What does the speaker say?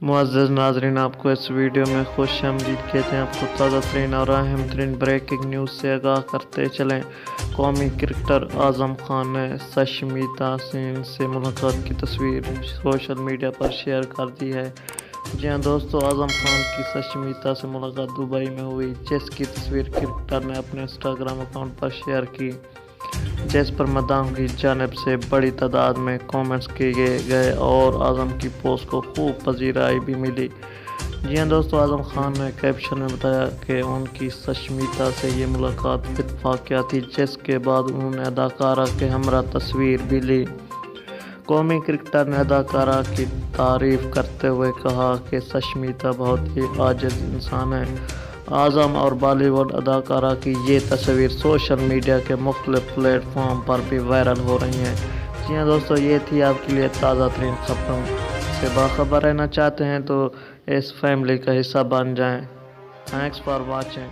मुअज़्ज़ज़ नाज़रीन, आपको इस वीडियो में खुश आमदीद कहते हैं। आपको ताज़ा तरीन और अहम तरीन ब्रेकिंग न्यूज़ से आगाह करते चलें। कौमी क्रिकेटर आज़म खान ने सशमिता सेन से मुलाकात की तस्वीर सोशल मीडिया पर शेयर कर दी है। जी हाँ दोस्तों, आज़म खान की सशमिता से मुलाकात दुबई में हुई, जिसकी तस्वीर क्रिकेटर ने अपने इंस्टाग्राम अकाउंट पर शेयर की, जिस पर मदाम की जानिब से बड़ी तादाद में कमेंट्स किए गए और आज़म की पोस्ट को खूब पजीराई भी मिली। जी हाँ दोस्तों, आज़म खान ने कैप्शन में बताया कि उनकी सशमिता से ये मुलाकात इत्तेफाकिया थी, जिसके बाद उन्होंने अदाकारा के हमरा तस्वीर भी ली। कौमी क्रिकेटर ने अदाकारा की तारीफ करते हुए कहा कि सशमिता बहुत ही आजिज़ इंसान है। आज़म और बॉलीवुड अदाकारा की ये तस्वीर सोशल मीडिया के मुख्तलिफ प्लेटफॉर्म पर भी वायरल हो रही हैं। जी हाँ दोस्तों, ये थी आपके लिए ताज़ा तरीन खबरों से बाखबर रहना चाहते हैं तो इस फैमिली का हिस्सा बन जाएं। Thanks for watching.